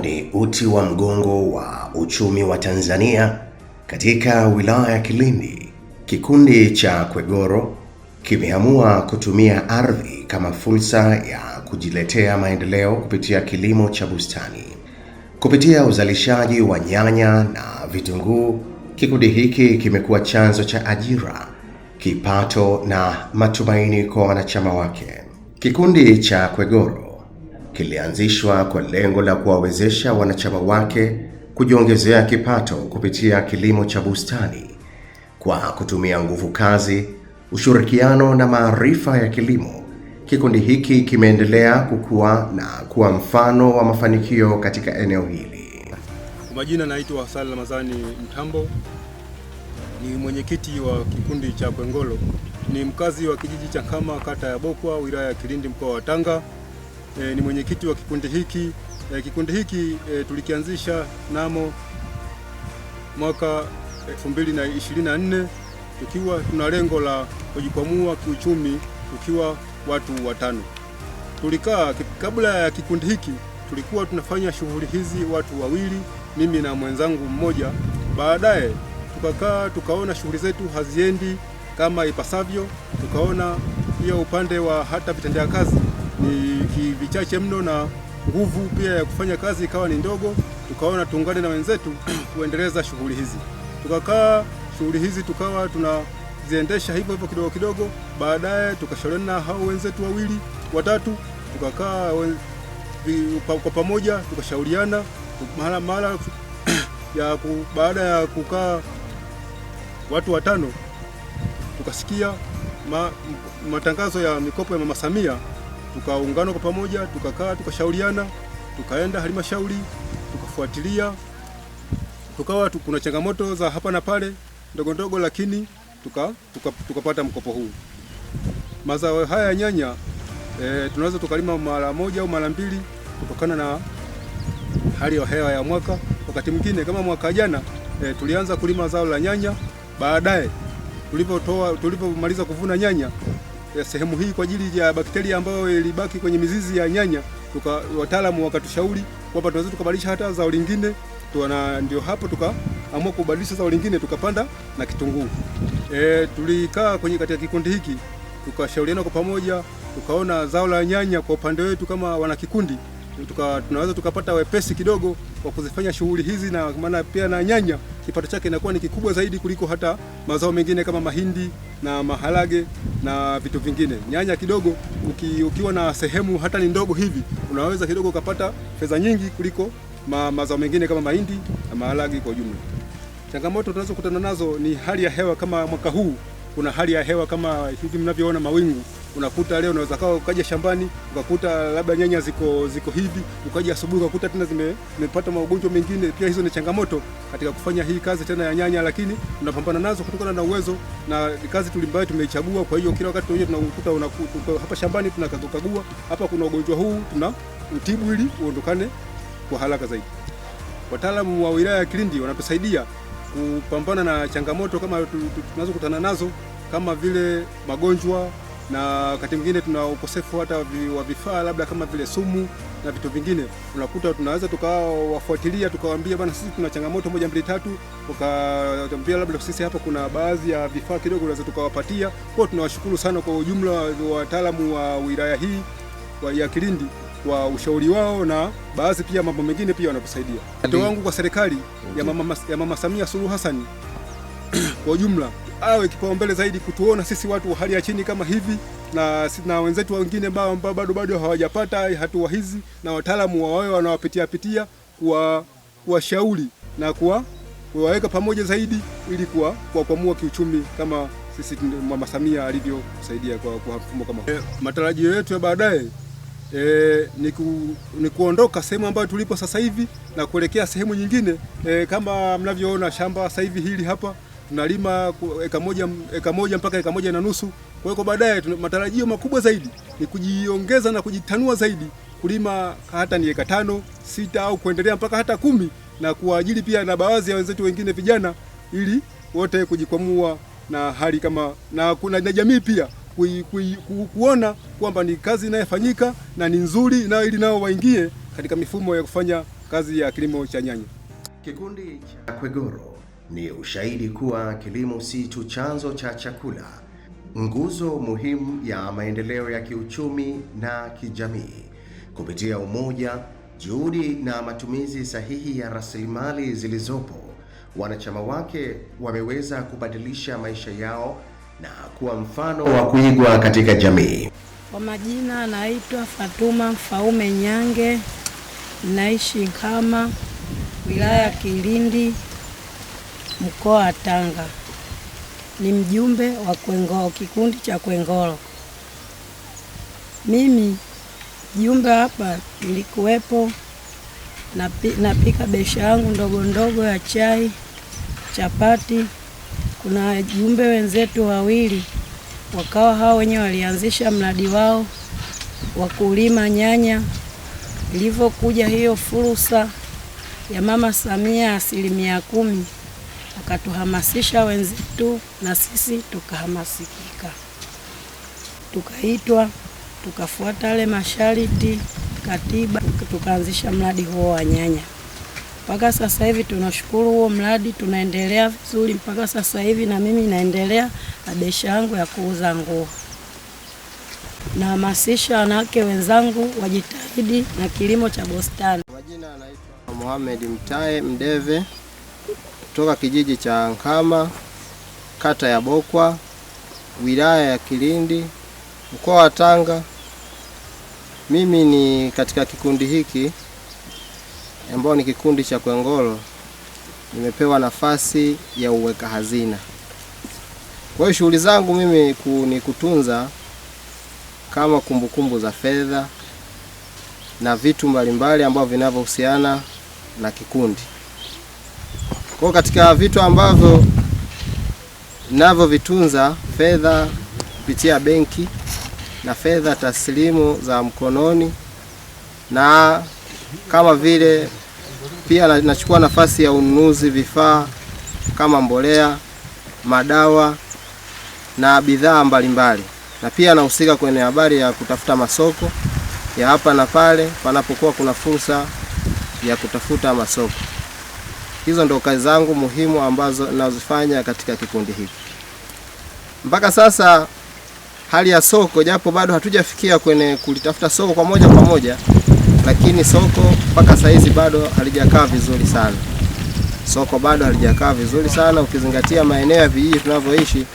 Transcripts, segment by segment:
ni uti wa mgongo wa uchumi wa Tanzania. Katika wilaya ya Kilindi, kikundi cha Kwegoro kimeamua kutumia ardhi kama fursa ya kujiletea maendeleo kupitia kilimo cha bustani. Kupitia uzalishaji wa nyanya na vitunguu, kikundi hiki kimekuwa chanzo cha ajira, kipato na matumaini kwa wanachama wake. Kikundi cha Kwegoro kilianzishwa kwa lengo la kuwawezesha wanachama wake kujiongezea kipato kupitia kilimo cha bustani kwa kutumia nguvu kazi, ushirikiano na maarifa ya kilimo. Kikundi hiki kimeendelea kukua na kuwa mfano wa mafanikio katika eneo hili. Kwa majina naitwa Hassan Ramadhani Mtambo, ni mwenyekiti wa kikundi cha Kwegoro. Ni mkazi wa kijiji cha Nkama, kata ya Bokwa, wilaya ya Kilindi, mkoa wa Tanga. Ni mwenyekiti wa kikundi hiki. Kikundi hiki tulikianzisha namo mwaka 2024 tukiwa tuna lengo la kujikwamua kiuchumi, tukiwa watu watano. Tulikaa kabla ya kikundi hiki, tulikuwa tunafanya shughuli hizi watu wawili, mimi na mwenzangu mmoja. Baadaye tukakaa tukaona shughuli zetu haziendi kama ipasavyo, tukaona pia upande wa hata vitendea kazi ni vichache mno na nguvu pia ya kufanya kazi ikawa ni ndogo. Tukaona tuungane na wenzetu kuendeleza shughuli hizi. Tukakaa shughuli hizi tukawa tunaziendesha hivyo hivyo kidogo kidogo. Baadaye tukashauriana na hao wenzetu wawili watatu, tukakaa kwa pamoja tukashauriana mara ya baada ya kukaa watu watano, tukasikia matangazo ya mikopo ya Mama Samia. Tukaungana kwa pamoja, tukakaa tukashauriana, tukaenda halmashauri tukafuatilia, tukawa kuna changamoto za hapa na pale ndogo ndogo, lakini tukapata mkopo huu. Mazao haya ya nyanya tunaweza tukalima mara moja au mara mbili kutokana na hali ya hewa ya mwaka. Wakati mwingine kama mwaka jana tulianza kulima zao la nyanya. Baadaye tulipomaliza kuvuna nyanya ya sehemu hii kwa ajili ya bakteria ambayo ilibaki kwenye mizizi ya nyanya, wataalamu wakatushauri kwamba tunaweza tukabadilisha hata zao lingine. Ndio hapo tukaamua kubadilisha zao lingine, tukapanda na kitunguu. Tulikaa katika kikundi hiki tukashauriana kwa pamoja, tukaona zao la nyanya kwa upande wetu kama wana kikundi tunaweza tukapata wepesi kidogo kwa kuzifanya shughuli hizi, na maana pia na nyanya kipato chake inakuwa ni kikubwa zaidi kuliko hata mazao mengine kama mahindi na maharage na vitu vingine. Nyanya kidogo ukiwa na sehemu hata ni ndogo hivi, unaweza kidogo ukapata fedha nyingi kuliko mazao mengine kama mahindi na maharage kwa jumla. Changamoto tunazokutana nazo ni hali ya hewa. Kama mwaka huu kuna hali ya hewa kama hivi mnavyoona, mawingu. Unakuta leo unaweza ukaja shambani ukakuta labda nyanya ziko hivi, ukaja asubuhi ukakuta tena zimepata magonjwa mengine. Pia hizo ni changamoto katika kufanya hii kazi tena ya nyanya, lakini tunapambana nazo kutokana na uwezo na kazi tulimbayo tumeichagua. Kwa hiyo kila wakati tunakuta hapa shambani tunakagua, hapa kuna ugonjwa huu, tuna utibu ili uondokane kwa haraka zaidi. Wataalamu wa wilaya ya Kilindi wanatusaidia kupambana na changamoto kama tunazokutana nazo kama vile magonjwa, na wakati mwingine tuna ukosefu hata wa vifaa labda kama vile sumu na vitu vingine. Unakuta tunaweza tukawafuatilia tukawaambia bana, sisi tuna changamoto moja mbili tatu, tukawaambia labda sisi hapa kuna baadhi ya vifaa kidogo tunaweza tukawapatia. Kwa tunawashukuru sana kwa ujumla wa wataalamu wa wilaya hii ya Kilindi kwa ushauri wao, na baadhi pia mambo mengine pia wanatusaidia. Wito wangu kwa serikali ya Mama Samia Suluhu Hassan kwa ujumla, awe kipaumbele zaidi kutuona sisi watu wa hali ya chini kama hivi, na wenzetu wengine ambao bado hawajapata hatua hizi, na wataalamu wawe wanawapitia kuwashauri na kuwaweka pamoja zaidi ili kuwakwamua kiuchumi kama sisi Mama Samia alivyosaidia kwa mfumo kama huu. Matarajio yetu ya baadaye ni kuondoka sehemu ambayo tulipo sasa hivi na kuelekea sehemu nyingine. Kama mnavyoona shamba sasa hivi hili hapa tunalima eka moja mpaka eka moja na nusu. Kwa hiyo baadaye matarajio makubwa zaidi ni kujiongeza na kujitanua zaidi, kulima hata ni eka 5, 6 au kuendelea mpaka hata 10, na kuajiri pia na baadhi ya wenzetu wengine vijana, ili wote kujikwamua na hali kama na kuna jamii pia kuona kwamba ni kazi inayofanyika na ni nzuri, na ili nao waingie katika mifumo ya kufanya kazi ya kilimo cha nyanya. Kikundi cha Kwegoro ni ushahidi kuwa kilimo si tu chanzo cha chakula, nguzo muhimu ya maendeleo ya kiuchumi na kijamii. Kupitia umoja, juhudi na matumizi sahihi ya rasilimali zilizopo, wanachama wake wameweza kubadilisha maisha yao na kuwa mfano wa kuigwa katika jamii. Kwa majina naitwa Fatuma Mfaume Nyange, naishi Nkama, wilaya ya Kilindi, mkoa wa Tanga. Ni mjumbe wa Kwengolo, kikundi cha Kwengolo. Mimi jumbe hapa nilikuwepo, napika besha yangu ndogo ndogo ya chai, chapati. Kuna jumbe wenzetu wawili wakawa hao wenyewe walianzisha mradi wao wa kulima nyanya. Ilivyokuja hiyo fursa ya Mama Samia 10%, akatuhamasisha wenzetu na sisi tukahamasika. Tukaitwa, tukafuata yale masharti, katiba, tukaanzisha mradi huo wa nyanya. Mpaka sasa hivi tunashukuru huo mradi tunaendelea vizuri mpaka sasa hivi, na mimi naendelea na biashara yangu ya kuuza nguo. Nahamasisha wanawake wenzangu wajitahidi na kilimo cha bustani. Majina anaitwa Mohamed Mtae Mdeve kutoka kijiji cha Nkama, kata ya Bokwa, wilaya ya Kilindi, mkoa wa Tanga. Mimi ni katika kikundi hiki ambao ni kikundi cha Kwengolo. Nimepewa nafasi ya uweka hazina. Kwa hiyo shughuli zangu mimi ni kutunza kama kumbukumbu za fedha na vitu mbalimbali ambavyo vinavyohusiana na kikundi. Kwa katika vitu ambavyo ninavyovitunza, fedha kupitia benki na fedha taslimu za mkononi, na kama vile pia nachukua nafasi ya ununuzi vifaa kama mbolea, madawa na bidhaa mbalimbali, na pia nahusika kwenye habari ya kutafuta masoko ya hapa na pale panapokuwa kuna fursa ya kutafuta masoko. Hizo ndo kazi zangu muhimu ambazo nazifanya katika kikundi hiki. Mpaka sasa hali ya soko, japo bado hatujafikia kwenye kulitafuta soko kwa moja, lakini soko mpaka saizi bado halijakaa vizuri sana. Soko bado halijakaa vizuri sana ukizingatia maeneo ya vijiji tunavyoishi.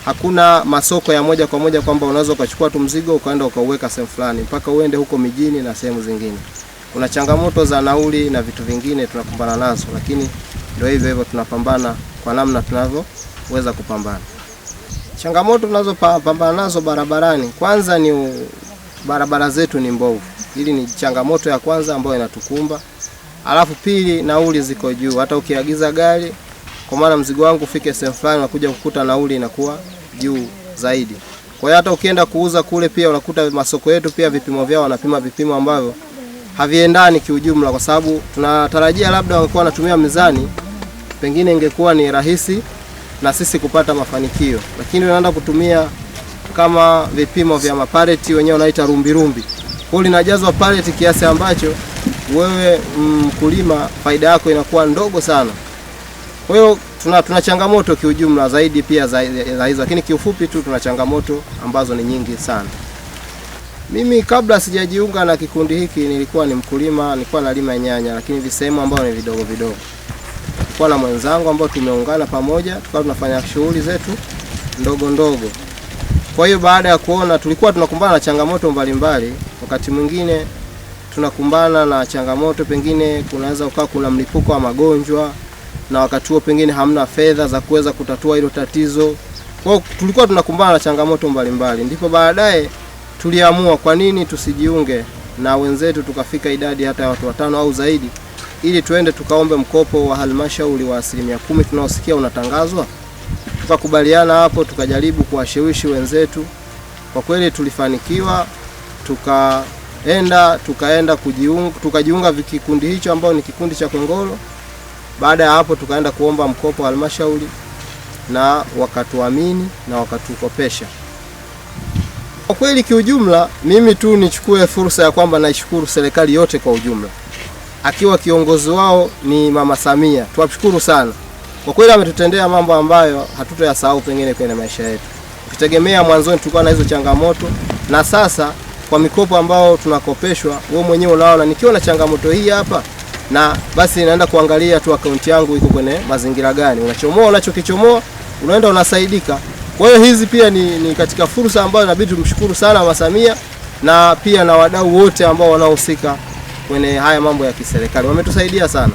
Hakuna masoko ya moja kwa moja kwamba unaweza ukachukua tu mzigo ukaenda ukauweka sehemu fulani, mpaka uende huko mijini na sehemu zingine. Kuna changamoto za nauli na vitu vingine tunakumbana nazo, lakini ndio hivyo tunapambana kwa namna tunavyoweza kupambana. Changamoto tunazopambana nazo barabarani, kwanza ni barabara zetu ni mbovu. Hili ni changamoto ya kwanza ambayo inatukumba. Alafu pili, nauli ziko juu. Hata ukiagiza gari, kwa maana mzigo wangu ufike sehemu fulani, unakuja kukuta nauli inakuwa juu zaidi. Kwa hiyo hata ukienda kuuza kule pia unakuta masoko yetu pia vipimo vyao wanapima vipimo ambavyo haviendani kiujumla, kwa sababu tunatarajia labda wangekuwa wanatumia mizani, pengine ingekuwa ni rahisi na sisi kupata mafanikio, lakini wanaenda kutumia kama vipimo vya mapaleti, wenyewe wanaita rumbi. Kwa hiyo linajazwa paleti kiasi ambacho wewe mkulima faida yako inakuwa ndogo sana. Kwa hiyo tuna changamoto kiujumla zaidi pia za hizo, lakini kiufupi tu tuna changamoto ambazo ni nyingi sana. Mimi kabla sijajiunga na kikundi hiki nilikuwa ni mkulima, nilikuwa nalima nyanya, lakini visehemu ambao ni vidogo. Kwa na mwenzangu ambao tumeungana pamoja, tukawa tunafanya shughuli zetu ndogo. Kwa hiyo baada ya kuona tulikuwa tunakumbana na changamoto mbalimbali, wakati mwingine tunakumbana na changamoto pengine kunaweza ukawa kuna mlipuko wa magonjwa, na wakati huo pengine hamna fedha za kuweza kutatua hilo tatizo. Kwa hiyo tulikuwa tunakumbana na changamoto mbalimbali. Ndipo baadaye tuliamua kwa nini tusijiunge na wenzetu tukafika idadi hata ya watu 5 au zaidi, ili tuende tukaombe mkopo wa halmashauri wa 10% tunaosikia unatangazwa. Tukakubaliana hapo, tukajaribu kuwashawishi wenzetu. Kwa kweli tulifanikiwa, tukajiunga kikundi hicho ambao ni kikundi cha Kwengolo. Baada ya hapo tukaenda kuomba mkopo wa halmashauri na wakatuamini na wakatukopesha. Kwa kweli kiujumla, mimi tu nichukue fursa ya kwamba naishukuru serikali yote kwa ujumla, akiwa kiongozi wao ni Mama Samia. Tuwashukuru sana kwa kweli, ametutendea mambo ambayo hatutoyasahau pengine kwenye maisha yetu. Ukitegemea mwanzoni tulikuwa na hizo changamoto, na sasa kwa mikopo ambao tunakopeshwa, wewe mwenyewe unaona nikiwa na changamoto hii hapa, na basi naenda kuangalia tu akaunti yangu iko kwenye mazingira gani, unachomoa unachokichomoa unaenda unasaidika. Kwa hiyo hizi pia ni katika fursa ambayo inabidi tumshukuru sana Mama Samia, na pia na wadau wote ambao wanahusika kwenye haya mambo ya kiserikali, wametusaidia sana.